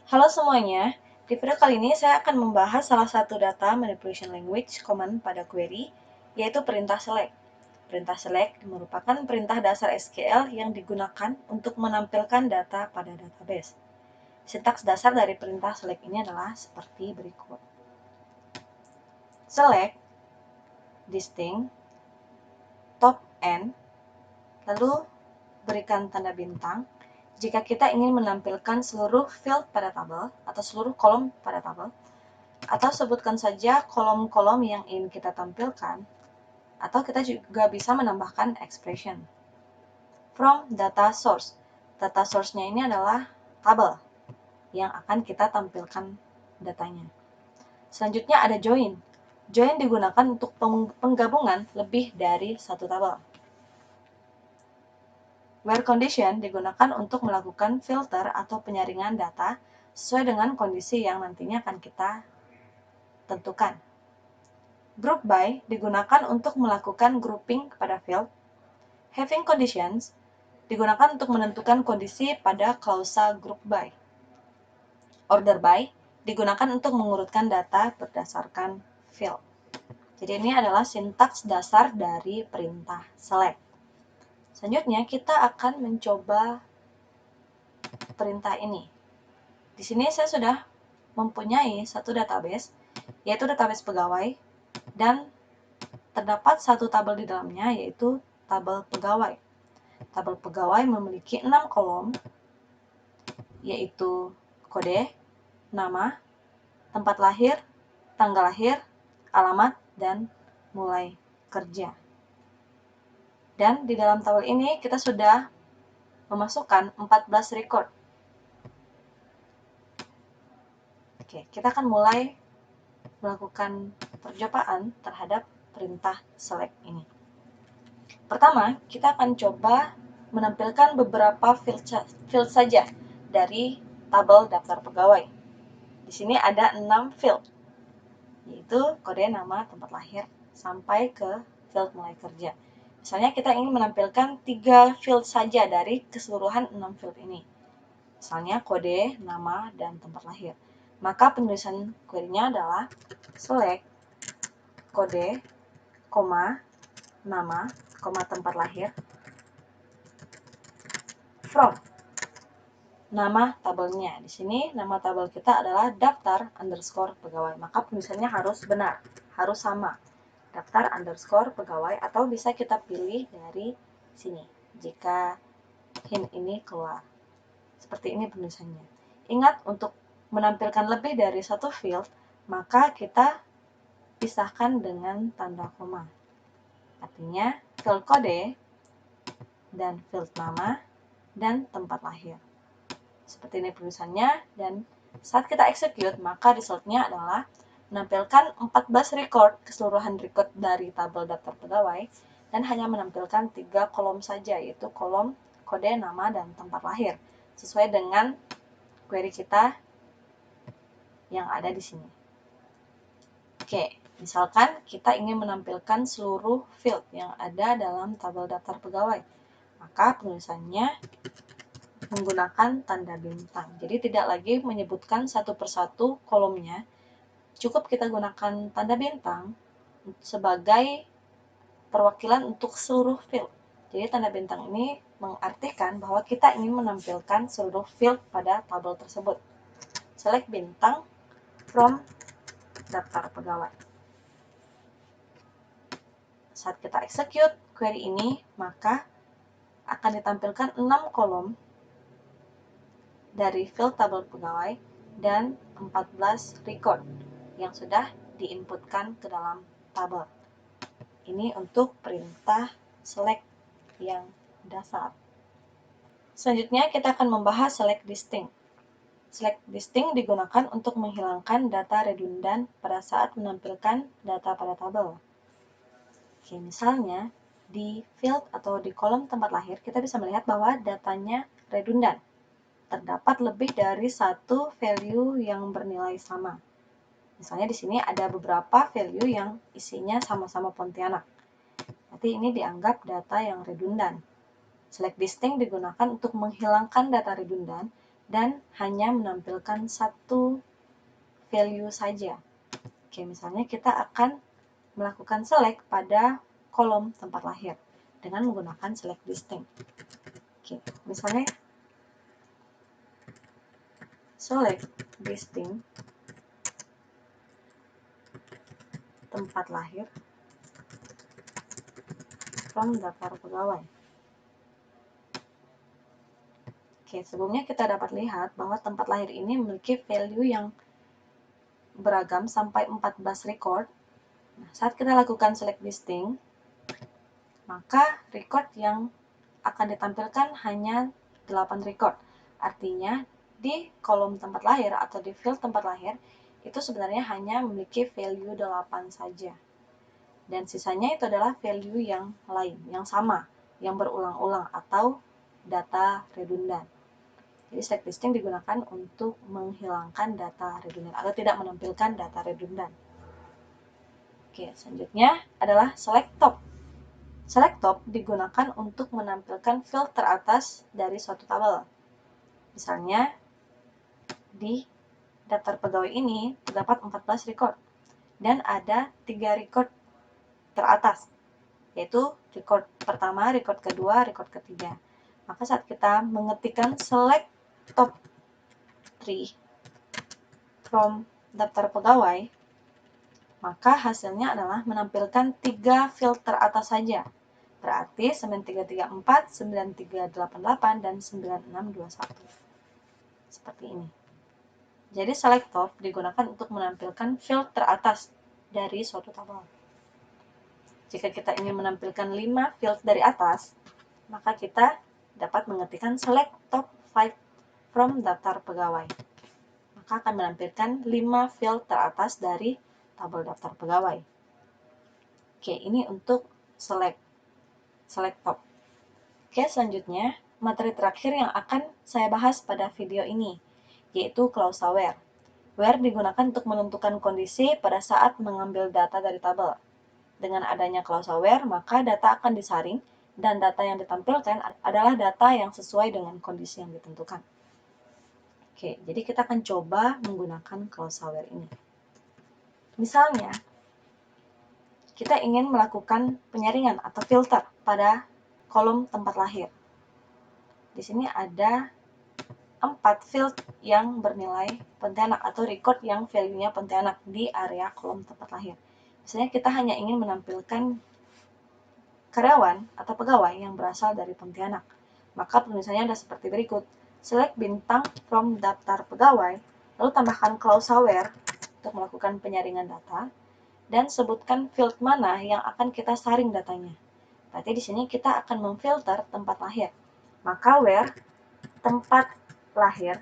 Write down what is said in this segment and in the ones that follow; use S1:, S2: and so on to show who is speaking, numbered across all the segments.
S1: Halo semuanya, di video kali ini saya akan membahas salah satu data manipulation language common pada query, yaitu perintah select. Perintah select merupakan perintah dasar SQL yang digunakan untuk menampilkan data pada database. Sintaks dasar dari perintah select ini adalah seperti berikut. Select, distinct, top n, lalu berikan tanda bintang jika kita ingin menampilkan seluruh field pada tabel atau seluruh kolom pada tabel, atau sebutkan saja kolom-kolom yang ingin kita tampilkan, atau kita juga bisa menambahkan expression. From data source. Data source-nya ini adalah tabel yang akan kita tampilkan datanya. Selanjutnya ada join. Join digunakan untuk penggabungan lebih dari satu tabel. Where condition digunakan untuk melakukan filter atau penyaringan data sesuai dengan kondisi yang nantinya akan kita tentukan. Group by digunakan untuk melakukan grouping pada field. Having conditions digunakan untuk menentukan kondisi pada klausa group by. Order by digunakan untuk mengurutkan data berdasarkan field. Jadi ini adalah sintaks dasar dari perintah select. Selanjutnya kita akan mencoba perintah ini. Di sini saya sudah mempunyai satu database, yaitu database pegawai, dan terdapat satu tabel di dalamnya, yaitu tabel pegawai. Tabel pegawai memiliki 6 kolom, yaitu kode, nama, tempat lahir, tanggal lahir, alamat, dan mulai kerja. Dan di dalam tabel ini kita sudah memasukkan 14 record. Oke, kita akan mulai melakukan percobaan terhadap perintah select ini. Pertama, kita akan coba menampilkan beberapa field saja dari tabel daftar pegawai. Di sini ada 6 field, yaitu kode, nama, tempat lahir, sampai ke field mulai kerja. Misalnya kita ingin menampilkan 3 field saja dari keseluruhan 6 field ini. Misalnya kode, nama, dan tempat lahir. Maka penulisan query-nya adalah select kode, koma, nama, koma, tempat lahir, from nama tabelnya. Di sini nama tabel kita adalah daftar underscore pegawai. Maka penulisannya harus benar, harus sama. Daftar underscore pegawai, atau bisa kita pilih dari sini jika hint ini keluar. Seperti ini penulisannya. Ingat, untuk menampilkan lebih dari satu field, maka kita pisahkan dengan tanda koma. Artinya field kode dan field nama dan tempat lahir. Seperti ini penulisannya, dan saat kita execute, maka resultnya adalah menampilkan 14 record, keseluruhan record dari tabel daftar pegawai, dan hanya menampilkan 3 kolom saja, yaitu kolom kode, nama, dan tempat lahir, sesuai dengan query kita yang ada di sini. Oke, misalkan kita ingin menampilkan seluruh field yang ada dalam tabel daftar pegawai, maka penulisannya menggunakan tanda bintang. Jadi tidak lagi menyebutkan satu persatu kolomnya, cukup kita gunakan tanda bintang sebagai perwakilan untuk seluruh field. Jadi tanda bintang ini mengartikan bahwa kita ingin menampilkan seluruh field pada tabel tersebut. Select bintang from daftar pegawai. Saat kita execute query ini, maka akan ditampilkan 6 kolom dari field tabel pegawai dan 14 record yang sudah diinputkan ke dalam tabel. Ini untuk perintah select yang dasar. Selanjutnya kita akan membahas select distinct. Select distinct digunakan untuk menghilangkan data redundan pada saat menampilkan data pada tabel. Oke, misalnya di field atau di kolom tempat lahir, kita bisa melihat bahwa datanya redundan. Terdapat lebih dari satu value yang bernilai sama. Misalnya di sini ada beberapa value yang isinya sama-sama Pontianak. Berarti ini dianggap data yang redundan. Select distinct digunakan untuk menghilangkan data redundan dan hanya menampilkan satu value saja. Oke, misalnya kita akan melakukan select pada kolom tempat lahir dengan menggunakan select distinct. Oke, misalnya select distinct tempat lahir from daftar pegawai. Oke, sebelumnya kita dapat lihat bahwa tempat lahir ini memiliki value yang beragam sampai 14 record. Nah, saat kita lakukan select distinct, maka record yang akan ditampilkan hanya 8 record. Artinya, di kolom tempat lahir atau di field tempat lahir, itu sebenarnya hanya memiliki value 8 saja. Dan sisanya itu adalah value yang lain, yang sama, yang berulang-ulang atau data redundan. Jadi select distinct digunakan untuk menghilangkan data redundan atau tidak menampilkan data redundan. Oke, selanjutnya adalah select top. Select top digunakan untuk menampilkan field teratas dari suatu tabel. Misalnya, di daftar pegawai ini terdapat 14 record dan ada 3 record teratas, yaitu record pertama, record kedua, record ketiga. Maka saat kita mengetikkan select top 3 from daftar pegawai, maka hasilnya adalah menampilkan 3 field teratas saja. Berarti 9334, 9388, dan 9621. Seperti ini. Jadi select top digunakan untuk menampilkan field teratas dari suatu tabel. Jika kita ingin menampilkan 5 field dari atas, maka kita dapat mengetikkan select top 5 from daftar pegawai. Maka akan menampilkan 5 field teratas dari tabel daftar pegawai. Oke, ini untuk select top. Oke, selanjutnya materi terakhir yang akan saya bahas pada video ini, yaitu clause where. Where digunakan untuk menentukan kondisi pada saat mengambil data dari tabel. Dengan adanya clause where, maka data akan disaring dan data yang ditampilkan adalah data yang sesuai dengan kondisi yang ditentukan. Oke, jadi kita akan coba menggunakan clause where ini. Misalnya, kita ingin melakukan penyaringan atau filter pada kolom tempat lahir. Di sini ada 4 field yang bernilai Pontianak atau record yang value-nya Pontianak di area kolom tempat lahir. Misalnya kita hanya ingin menampilkan karyawan atau pegawai yang berasal dari Pontianak. Maka penulisannya ada seperti berikut. Select bintang from daftar pegawai, lalu tambahkan clause where untuk melakukan penyaringan data, dan sebutkan field mana yang akan kita saring datanya. Berarti di sini kita akan memfilter tempat lahir. Maka where tempat lahir.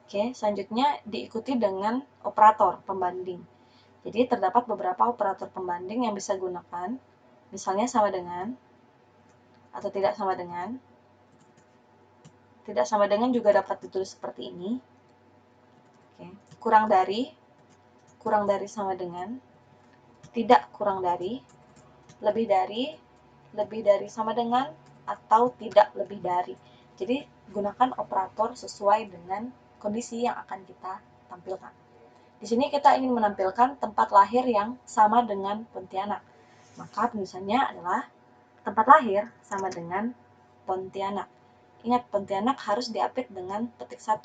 S1: Oke, selanjutnya diikuti dengan operator pembanding. Jadi terdapat beberapa operator pembanding yang bisa gunakan, misalnya sama dengan, atau tidak sama dengan. Tidak sama dengan juga dapat ditulis seperti ini. Oke. Kurang dari sama dengan, tidak kurang dari, lebih dari sama dengan, atau tidak lebih dari. Jadi gunakan operator sesuai dengan kondisi yang akan kita tampilkan. Di sini kita ingin menampilkan tempat lahir yang sama dengan Pontianak. Maka tulisannya adalah tempat lahir sama dengan Pontianak. Ingat, Pontianak harus diapit dengan petik 1,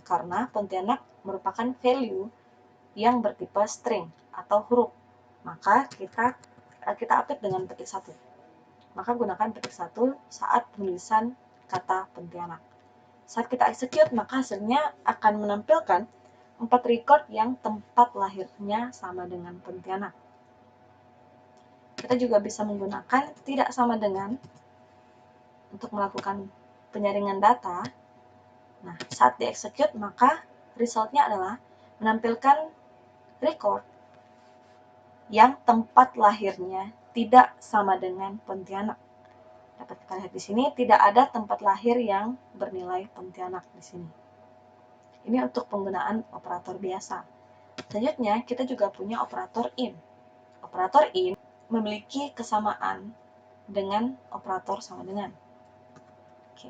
S1: karena Pontianak merupakan value yang bertipe string atau huruf. Maka kita apit dengan petik 1. Maka gunakan petik 1 saat penulisan kata Pontianak. Saat kita execute, maka hasilnya akan menampilkan 4 record yang tempat lahirnya sama dengan Pontianak. Kita juga bisa menggunakan tidak sama dengan untuk melakukan penyaringan data. Nah, saat di-execute, maka resultnya adalah menampilkan record yang tempat lahirnya tidak sama dengan Pontianak. Dapat kita lihat di sini, tidak ada tempat lahir yang bernilai Pontianak di sini. Ini untuk penggunaan operator biasa. Selanjutnya, kita juga punya operator in. Operator in memiliki kesamaan dengan operator sama dengan. Oke.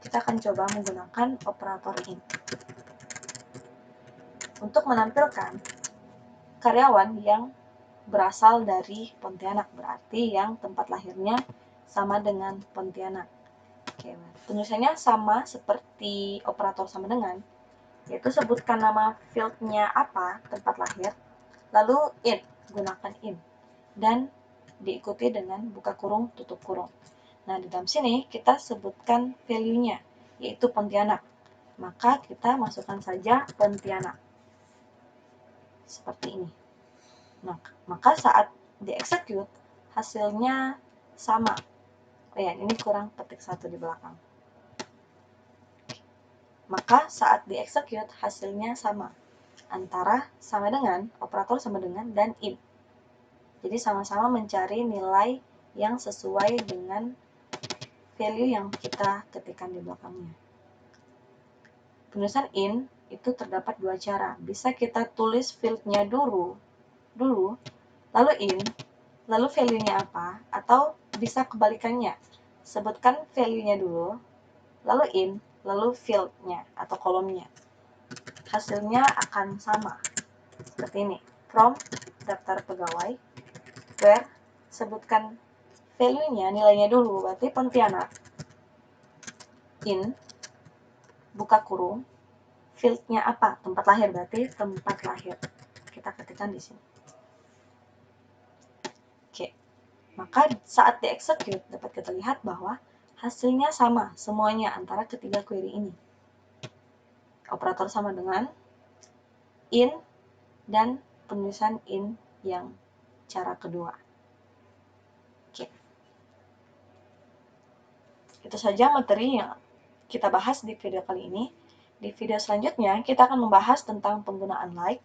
S1: kita akan coba menggunakan operator in. Untuk menampilkan karyawan yang berasal dari Pontianak, berarti yang tempat lahirnya sama dengan Pontianak. Oke, penulisannya sama seperti operator sama dengan, yaitu sebutkan nama fieldnya apa, tempat lahir, lalu in, gunakan in, dan diikuti dengan buka kurung, tutup kurung. Nah, di dalam sini kita sebutkan value-nya, yaitu Pontianak. Maka kita masukkan saja Pontianak. Seperti ini. Nah, maka saat di-execute, hasilnya sama. Oh ya, ini kurang petik satu di belakang. Maka saat di-execute, hasilnya sama. Antara sama dengan, operator sama dengan, dan in. Jadi sama-sama mencari nilai yang sesuai dengan value yang kita ketikkan di belakangnya. Penulisan in itu terdapat dua cara. Bisa kita tulis field-nya dulu, lalu in, lalu value-nya apa, atau bisa kebalikannya. Sebutkan value-nya dulu, lalu in, lalu field-nya atau kolomnya. Hasilnya akan sama. Seperti ini. From daftar pegawai, where sebutkan value-nya, nilainya dulu, berarti Pontianak. In, buka kurung, field-nya apa? Tempat lahir, berarti tempat lahir. Kita ketikkan di sini. Oke. Maka saat di-execute dapat kita lihat bahwa hasilnya sama semuanya antara ketiga query ini. Operator sama dengan, in, dan penulisan in yang cara kedua. Oke. Itu saja materi yang kita bahas di video kali ini. Di video selanjutnya, kita akan membahas tentang penggunaan like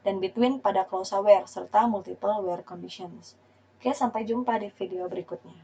S1: dan between pada clause where serta multiple where conditions. Oke, sampai jumpa di video berikutnya.